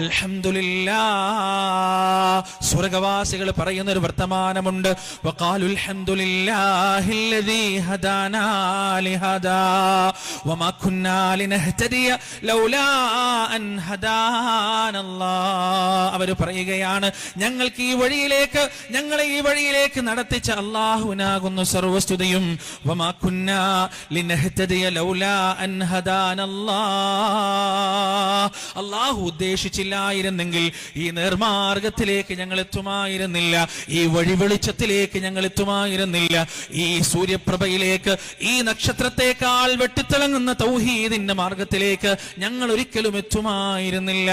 അൽഹംദുലില്ലാഹ്. സ്വർഗ്ഗവാസികൾ പറയുന്ന ഒരു വർത്തമാനമുണ്ട്. വഖാലു അൽഹംദുലില്ലാഹില്ലദീ ഹദാനാ ലിഹാദാ വമാ കുന്നാ ലിനഹ്തദിയ ലൗലാ അൻ ഹദാനല്ലാഹ്. അവർ പറയുകയാണ്, ഞങ്ങളെ ഈ വഴിയിലേക്ക് നടത്തിച്ച അല്ലാഹുവിനാകുന്നു സർവസ്തുതിയും. വമാ കുന്നാ ലിനഹ്തദിയ ലൗലാ അൻ ഹദാനല്ലാഹ്. അല്ലാഹു ഉദ്ദേശിച്ചില്ലായിരുന്നെങ്കിൽ ഈ നേർമാർഗത്തിലേക്ക് ഞങ്ങൾ എത്തുമായിരുന്നില്ല, ഈ വഴി വെളിച്ചത്തിലേക്ക് ഞങ്ങൾ എത്തുമായിരുന്നില്ല, ഈ സൂര്യപ്രഭയിലേക്ക്, ഈ നക്ഷത്രത്തെക്കാൾ വെട്ടിത്തിളങ്ങുന്ന തൗഹീദിന്റെ മാർഗത്തിലേക്ക് ഞങ്ങൾ ഒരിക്കലും എത്തുമായിരുന്നില്ല.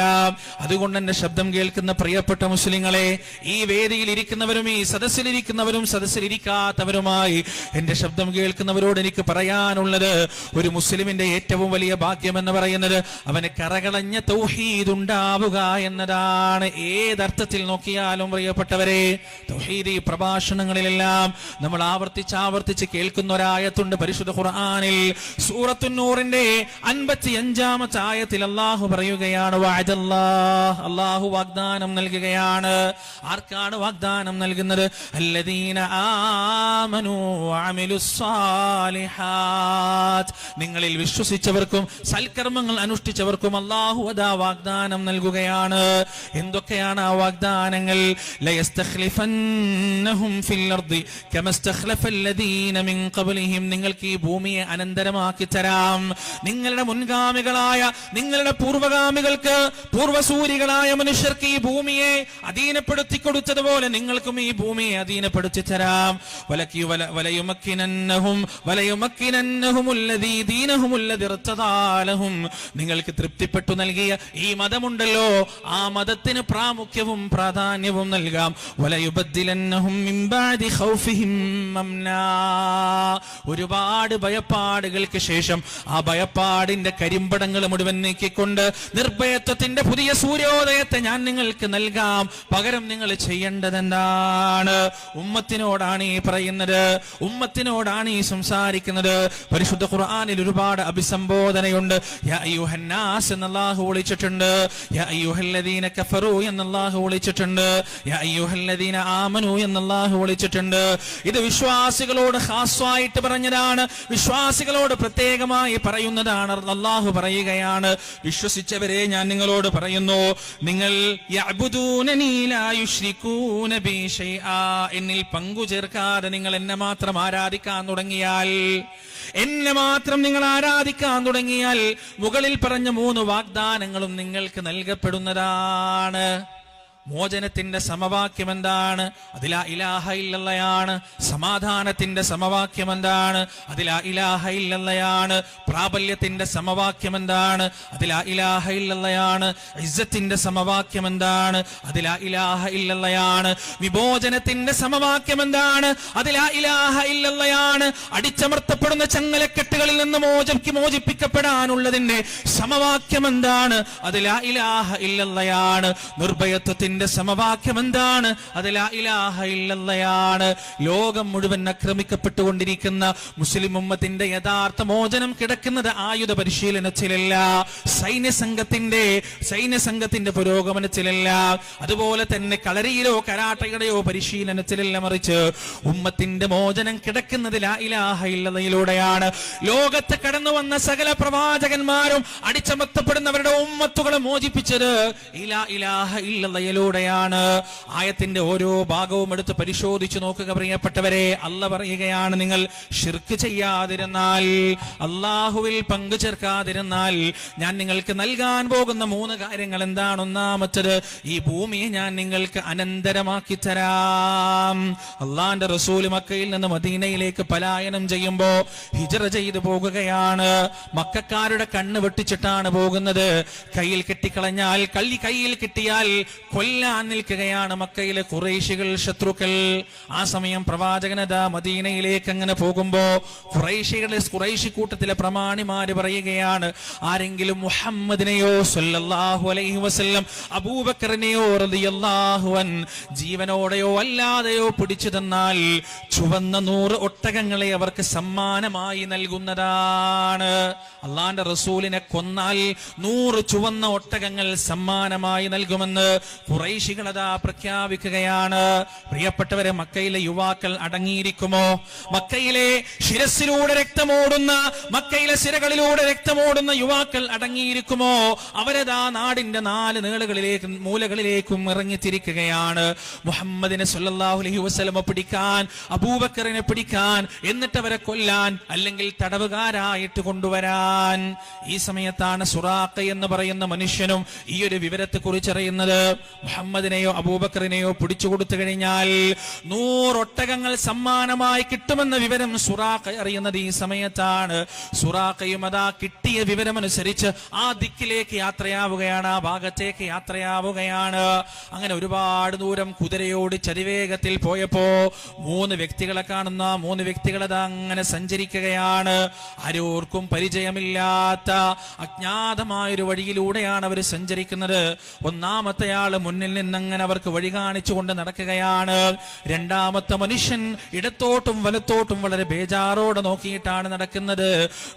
അതുകൊണ്ട് എന്റെ ശബ്ദം കേൾക്കുന്ന പ്രിയപ്പെട്ട മുസ്ലിങ്ങളെ, ഈ വേദിയിൽ ഇരിക്കുന്നവരും ഈ സദസ്സിലിരിക്കുന്നവരും സദസ്സിലിരിക്കാത്തവരുമായി എന്റെ ശബ്ദം കേൾക്കുന്നവരോട് എനിക്ക് പറയാനുള്ളത്, ഒരു മുസ്ലിമിന്റെ ഏറ്റവും വലിയ ഭാഗ്യം എന്ന് പറയുന്നത് അവന് കറകളഞ്ഞ തൗഹീദ് ഉണ്ടാവുക എന്നതാണ്. ഏതർത്ഥത്തിൽ നോക്കിയാലും പ്രിയപ്പെട്ടവരെ, തൗഹീദി പ്രഭാഷണങ്ങളിലെല്ലാം നമ്മൾ ആവർത്തിച്ച് കേൾക്കുന്ന ഒരായത്തുണ്ട് പരിശുദ്ധ ഖുർആനിൽ. സൂറത്തുൻ നൂറിന്റെ 55-ാമത്തെ ആയത്തിൽ അല്ലാഹു പറയുകയാണ്, വഅദല്ലാഹ്, അല്ലാഹു വാഗ്ദാനം നൽകുകയാണ്. ആർക്കാണ് വാഗ്ദാനം നൽകുന്നത്? അല്ലദീന ആമനൂ വഅമിലുസ്സാലിഹാത്ത്. നിങ്ങളിൽ വിശ്വസിച്ചവർക്കും സൽക്കർമ്മങ്ങൾ അനുഷ്ഠിച്ചവർക്കും അല്ലാഹു അതാ വാഗ്ദാനം നൽകുകയാണ്. എന്തൊക്കെയാണ് ആ വാഗ്ദാനങ്ങൾ? ലയസ്തഖ്ലിഫന്നഹും ഫിൽ അർദി കമസ്തഖ്ലഫല്ലദീന മിൻ ഖബ്ലിഹിം. നിങ്ങൾക്ക് ഈ ഭൂമിയെ അനന്തരമാക്കി തരാം. നിങ്ങളുടെ മുൻഗാമികളായ, നിങ്ങളുടെ പൂർവഗാമികൾക്ക്, പൂർവസൂരികളായ മനുഷ്യർക്ക് ഈ ഭൂമിയെ അധീനപ്പെടുത്തി കൊടുത്തതുപോലെ നിങ്ങൾക്കും ഈ ഭൂമിയെ അധീനപ്പെടുത്തി തരാം. വലയുമക്കിനന്നഹുമുല്ലദീ ദീനഹുമുല്ലദീ ഇർതദാലഹും. നിങ്ങൾക്ക് തൃപ്തിപ്പെട്ടു നൽകിയ ഈ മതമുണ്ടല്ലോ, ആ മതത്തിന് പ്രാമുഖ്യവും പ്രാധാന്യവും നൽകാം. വലയുബദ്ദിലന്നഹും മിൻ ബഅദി ഖൗഫിഹിം അംനാ. ഒരുപാട് ഭയപ്പാടുകൾക്ക് ശേഷം ആ ഭയപ്പാടിന്റെ കരിമ്പടങ്ങൾ മുഴുവൻ നീക്കിക്കൊണ്ട് നിർഭയത്വത്തിന്റെ പുതിയ സൂര്യോദയത്തെ ഞാൻ നിങ്ങൾക്ക് നൽകാം. പകരം നിങ്ങൾ ചെയ്യേണ്ടത് എന്താണ്? ഉമ്മത്തിനോടാണ് ഈ പറയുന്നത്, ഉമ്മത്തിനോടാണ് ഈ സംസാരിക്കുന്നത്. പരിശുദ്ധ ഖുർആനിൽ ഒരുപാട് അഭിസംബോധനയുണ്ട്. യാ അയ്യുഹന്നാസ് എന്ന് അല്ലാഹു വിളിച്ചിട്ടുണ്ട്, യാ അയ്യുഹല്ലദീന കഫറൂ എന്ന് അല്ലാഹു വിളിച്ചിട്ടുണ്ട്, യാ അയ്യുഹല്ലദീന ആമനൂ എന്ന് അല്ലാഹു വിളിച്ചിട്ടുണ്ട്. ഇത് വിശ്വാസികളോട് ഖാസ്സായിട്ട് പറഞ്ഞതാണ്, വിശ്വാസികളോട് പ്രത്യേകമായി പറയുന്നതാണ്. അല്ലാഹു പറയുകയാണ്, വിശ്വസിച്ചവരെ ഞാൻ നിങ്ങളോട് പറയുന്നു, നിങ്ങൾ യഅ്ബുദൂനനീ ലാ യുശ്രികൂന ബി ശൈആ. എന്നിൽ പങ്കു ചേർക്കാതെ നിങ്ങൾ എന്നെ മാത്രം ആരാധിക്കാൻ തുടങ്ങിയാൽ, എന്നെ മാത്രം നിങ്ങൾ ആരാധിക്കാൻ തുടങ്ങിയാൽ മുകളിൽ പറഞ്ഞ 3 വാഗ്ദാനങ്ങളും നിങ്ങൾക്ക് നൽകപ്പെടുന്നതാണ്. മോചനത്തിന്റെ സമവാക്യം എന്താണ്? അതിലാ ഇലാഹ ഇല്ലല്ലയാണ്. സമാധാനത്തിന്റെ സമവാക്യം എന്താണ്? അതിലാ ഇലാഹ ഇല്ലല്ലയാണ്. പ്രാബല്യത്തിന്റെ സമവാക്യം എന്താണ്? അതിലാ ഇലാഹ ഇല്ലല്ലയാണ്. ഇസ്സത്തിന്റെ സമവാക്യം എന്താണ്? അതിലാ ഇലാഹ ഇല്ലല്ലയാണ്. വിമോചനത്തിന്റെ സമവാക്യം എന്താണ്? അതിലാ ഇലാഹ ഇല്ലല്ലയാണ്. അടിച്ചമർത്തപ്പെടുന്ന ചങ്ങലക്കെട്ടുകളിൽ നിന്ന് മോചിപ്പിക്കപ്പെടാനുള്ളതിന്റെ സമവാക്യം എന്താണ്? അതിലാ ഇലാഹ ഇല്ലല്ലയാണ്. നിർഭയത്വത്തിന്റെ സമവാക്യം എന്താണ്? അത് ലാ ഇലാഹ ഇല്ലല്ലയാണ്. ലോകം മുഴുവൻ ആക്രമിക്കപ്പെട്ടുകൊണ്ടിരിക്കുന്ന മുസ്ലിം ഉമ്മത്തിന്റെ യഥാർത്ഥ മോചനം കിടക്കുന്നത് ആയുധ പരിശീലനത്തിലല്ല, സൈന്യസംഘത്തിന്റെ പുരോഗമനത്തിലല്ല, അതുപോലെ തന്നെ കളരിയിലോ കരാട്ടയുടെയോ പരിശീലനത്തിലല്ല, മറിച്ച് ഉമ്മത്തിന്റെ മോചനം കിടക്കുന്നത് ലാ ഇലാഹ ഇല്ലല്ലയിലൂടെയാണ്. ലോകത്ത് കടന്നു വന്ന സകല പ്രവാചകന്മാരും അടിച്ചമർത്തപ്പെടുന്നവരുടെ ഉമ്മത്തുകളെ മോചിപ്പിച്ചത് ലാ ഇലാഹ ഇല്ലല്ലയിലൂടെ. ആയത്തിന്റെ ഓരോ ഭാഗവും എടുത്ത് പരിശോധിച്ചു നോക്കുക പ്രിയപ്പെട്ടവരെ. അല്ലാഹു പറയുകയാണ്, നിങ്ങൾ ശിർക്ക് ചെയ്യാതിരുന്നാൽ, അല്ലാഹുവിൽ പങ്കു ചേർക്കാതിരുന്നാൽ ഞാൻ നിങ്ങൾക്ക് നൽകാൻ പോകുന്ന 3 കാര്യങ്ങൾ എന്താണ്? ഒന്നാമത്തേത്, ഈ ഭൂമിയെ ഞാൻ നിങ്ങൾക്ക് അനന്തരമാക്കി തരാം. അള്ളാന്റെ റസൂൽ മക്കയിൽ നിന്ന് മദീനയിലേക്ക് പലായനം ചെയ്യുമ്പോ ഹിജ്റ ചെയ്തു പോകുകയാണ്. മക്കക്കാരുടെ കണ്ണ് വെട്ടിച്ചിട്ടാണ് പോകുന്നത്. കയ്യിൽ കെട്ടിക്കളഞ്ഞാൽ, കയ്യിൽ കിട്ടിയാൽ കൊല്ലാൻ നിൽക്കുകയാണ് മക്കയിലെ ഖുറൈശികൾ, ശത്രുക്കൾ. ആ സമയം പ്രവാചകനദാ മദീനയിലേക്ക് അങ്ങനെ പോകുമ്പോ ഖുറൈശി കൂട്ടത്തിലെ പ്രമാണിമാര് പറയുകയാണ്, ആരെങ്കിലും മുഹമ്മദിനെയോ സല്ലല്ലാഹു അലൈഹി വസല്ലം അബൂബക്കറിനെയോ റളിയല്ലാഹു അൻ ജീവനോടെയോ അല്ലാതെയോ പിടിച്ചു തന്നാൽ ചുവന്ന 100 ഒട്ടകങ്ങളെ അവർക്ക് സമ്മാനമായി നൽകുന്നതാണ്. അള്ളാന്റെ റസൂലിനെ കൊന്നാൽ 100 ചുവന്ന ഒട്ടകങ്ങൾ സമ്മാനമായി നൽകുമെന്ന് ഖുറൈശികൾ അതാ പ്രഖ്യാപിക്കുകയാണ്. പ്രിയപ്പെട്ടവരെ, മക്കയിലെ യുവാക്കൾ അടങ്ങിയിരിക്കുമോ? മക്കയിലെ ശിരസിലൂടെ രക്തമോടുന്ന, മക്കയിലെ സിരകളിലൂടെ രക്തമോടുന്ന യുവാക്കൾ അടങ്ങിയിരിക്കുമോ? അവരതാ നാടിന്റെ 4 മൂലകളിലേക്കും ഇറങ്ങിത്തിരിക്കുകയാണ്. മുഹമ്മദിനെ സല്ലല്ലാഹു അലൈഹി വസല്ലമ പിടിക്കാൻ, അബൂബക്കറിനെ പിടിക്കാൻ, എന്നിട്ട് അവരെ കൊല്ലാൻ, അല്ലെങ്കിൽ തടവുകാരായിട്ട് കൊണ്ടുവരാൻ. ഈ സമയത്താണ് സുറാഖ എന്ന് പറയുന്ന മനുഷ്യനും ഈ ഒരു വിവരത്തെ കുറിച്ച് അറിയുന്നത്. മുഹമ്മദിനെയോ അബൂബക്കറിനെയോ പിടിച്ചു കൊടുത്തു കഴിഞ്ഞാൽ 100 ഒട്ടകങ്ങൾ സമ്മാനമായി കിട്ടുമെന്ന വിവരം സുറാഖ അറിയുന്നത് ഈ സമയത്താണ്. സുറാഖയും അതാ കിട്ടിയ വിവരമനുസരിച്ച് ആ ദിക്കിലേക്ക് യാത്രയാവുകയാണ്, ആ ഭാഗത്തേക്ക് യാത്രയാവുകയാണ്. അങ്ങനെ ഒരുപാട് ദൂരം കുതിരയോട് ചതിവേഗത്തിൽ പോയപ്പോ 3 വ്യക്തികളെ കാണുന്ന 3 വ്യക്തികൾ അത് അങ്ങനെ സഞ്ചരിക്കുകയാണ്. ആരോർക്കും പരിചയമില്ലാത്ത അജ്ഞാതമായൊരു വഴിയിലൂടെയാണ് അവർ സഞ്ചരിക്കുന്നത്. ഒന്നാമത്തെ ആള് മുന്നിൽ നിന്നങ്ങനെ അവർക്ക് വഴി കാണിച്ചുകൊണ്ട് നടക്കുകയാണ്. രണ്ടാമത്തെ മനുഷ്യൻ ഇടത്തോട്ടും വലത്തോട്ടും വളരെ ബേജാറോടെ നോക്കിയിട്ടാണ് നടക്കുന്നത്.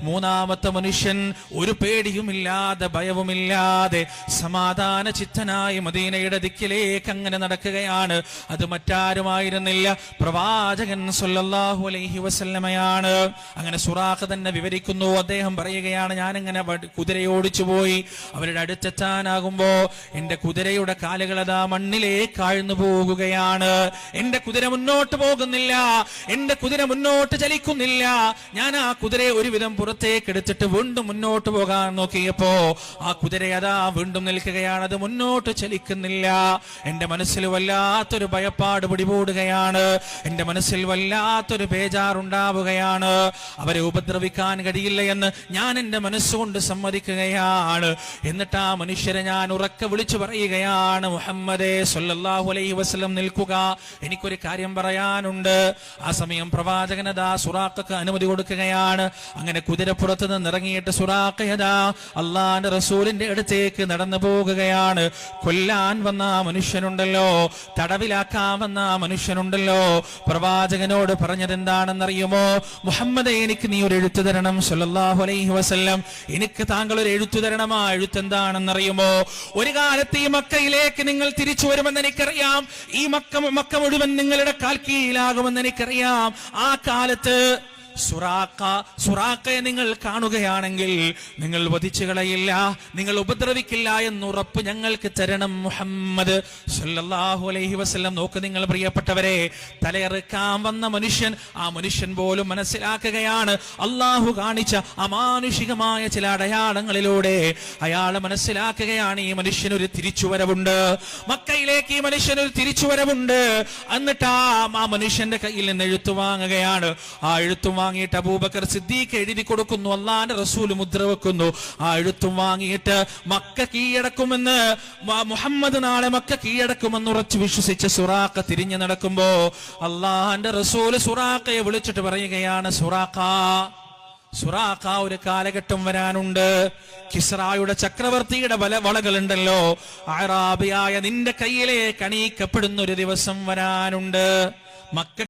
മൂന്നാമത്തെ മനുഷ്യൻ ഒരു പേടിയുമില്ലാതെ ഭയവുമില്ലാതെ സമാധാന ചിത്തനായി മദീനയുടെ ദിക്കിലേക്ക് അങ്ങനെ നടക്കുകയാണ്. അത് മറ്റാരുമായിരുന്നില്ല, പ്രവാചകൻ സല്ലല്ലാഹു അലൈഹി വസല്ലമയാണ്. അങ്ങനെ സുറാഖ തന്നെ വിവരിക്കുന്നു. അദ്ദേഹം പറയുകയാണ്, ഞാനിങ്ങനെ കുതിരയോടിച്ചു പോയി. അവരുടെ അടുത്തെത്താനാകുമ്പോ എന്റെ കുതിരയുടെ കാലുകൾ അതാ മണ്ണിലേക്ക് ആഴ്ന്നു പോകുകയാണ്. എന്റെ കുതിര മുന്നോട്ട് പോകുന്നില്ല, എന്റെ കുതിര മുന്നോട്ട് ചലിക്കുന്നില്ല. ഞാൻ ആ കുതിരയെ ഒരുവിധം പുറത്തേക്ക് എടുത്തിട്ട് വീണ്ടും മുന്നോട്ട് പോകാൻ നോക്കിയപ്പോ ആ കുതിര അതാ വീണ്ടും നിൽക്കുകയാണ്, അത് മുന്നോട്ട് ചലിക്കുന്നില്ല. എന്റെ മനസ്സിൽ വല്ലാത്തൊരു ഭയപ്പാട് പിടികൂടുകയാണ്, എന്റെ മനസ്സിൽ വല്ലാത്തൊരു ബേജാറുണ്ടാവുകയാണ്. അവരെ ഉപദ്രവിക്കാൻ കഴിയില്ല എന്ന് ഞാൻ എന്റെ മനസ്സുകൊണ്ട് സമ്മതിക്കുകയാണ്. എന്നിട്ട് ആ മനുഷ്യരെ ഞാൻ ഉറക്കെ വിളിച്ചു പറയുകയാണ്, മുഹമ്മദേ സല്ലല്ലാഹു അലൈഹി വസല്ലം നിൽക്കുക, എനിക്കൊരു കാര്യം പറയാനുണ്ട്. ആ സമയം പ്രവാചകനദാ സുറാഖക്ക് അനുമതി കൊടുക്കുകയാണ്. അങ്ങനെ കുതിരപ്പുറത്ത് നിന്ന് ഇറങ്ങിയിട്ട് സുറാഖയദാ അള്ളാന്റെ റസൂലിന്റെ അടുത്തേക്ക് നടന്നു പോകുകയാണ്. കൊല്ലാൻ വന്ന ആ മനുഷ്യനുണ്ടല്ലോ, തടവിലാക്കാൻ വന്ന ആ മനുഷ്യനുണ്ടല്ലോ, പ്രവാചകനോട് പറഞ്ഞത് എന്താണെന്നറിയുമോ? മുഹമ്മദേ, എനിക്ക് നീ ഒരു എഴുത്തു തരണം സല്ലല്ലാഹു അലൈഹി വസല്ലം, എനിക്ക് താങ്കൾ ഒരു എഴുത്തു തരണം. ആ എഴുത്ത് എന്താണെന്നറിയുമോ? ഒരു കാലത്ത് ഈ മക്കയിലേക്ക് നിങ്ങൾ തിരിച്ചു വരുമെന്ന് എനിക്കറിയാം, ഈ മക്ക മുഴുവൻ നിങ്ങളുടെ കാൽ കീഴിലാകുമെന്ന് എനിക്കറിയാം. ആ കാലത്ത് സുറാഖയെ നിങ്ങൾ കാണുകയാണെങ്കിൽ നിങ്ങൾ വധിച്ചു കളയില്ല, നിങ്ങൾ ഉപദ്രവിക്കില്ല എന്നുറപ്പ് ഞങ്ങൾക്ക് തരണം മുഹമ്മദ് സല്ലല്ലാഹു അലൈഹി വസല്ലം. നോക്ക് നിങ്ങൾ പ്രിയപ്പെട്ടവരെ, തലയെറുക്കാൻ വന്ന മനുഷ്യൻ, ആ മനുഷ്യൻ പോലും മനസ്സിലാക്കുകയാണ് അള്ളാഹു കാണിച്ച അമാനുഷികമായ ചില അടയാളങ്ങളിലൂടെ അയാളെ മനസ്സിലാക്കുകയാണ്, ഈ മനുഷ്യനൊരു തിരിച്ചുവരവുണ്ട്, മക്കയിലേക്ക് ഈ മനുഷ്യനൊരു തിരിച്ചുവരവുണ്ട്. എന്നിട്ട് ആ മനുഷ്യന്റെ കയ്യിൽ നിന്ന് എഴുത്തു വാങ്ങുകയാണ്. ആ എഴുത്തു വാങ്ങിയിട്ട് അബൂബക്കർ സിദ്ദീഖ് എഴുതി കൊടുക്കുന്നു, അള്ളാന്റെ റസൂൽ മുദ്ര വെക്കുന്നു. ആ എഴുത്തും വാങ്ങിയിട്ട് മക്ക കീഴടക്കുമെന്ന്, മുഹമ്മദ് നാളെ മക്ക കീഴടക്കുമെന്ന് ഉറച്ചു വിശ്വസിച്ച സുറാഖ തിരിഞ്ഞു നടക്കുമ്പോ അള്ളാന്റെ റസൂൽ സുറാഖയെ വിളിച്ചിട്ട് പറയുകയാണ്, സുറാഖ, ഒരു കാലഘട്ടം വരാനുണ്ട്, കിസ്റായുടെ ചക്രവർത്തിയുടെ വളകളുണ്ടല്ലോ, അറാബിയായ നിന്റെ കയ്യിലേക്ക് അണിയിക്കപ്പെടുന്ന ഒരു ദിവസം വരാനുണ്ട്. മക്ക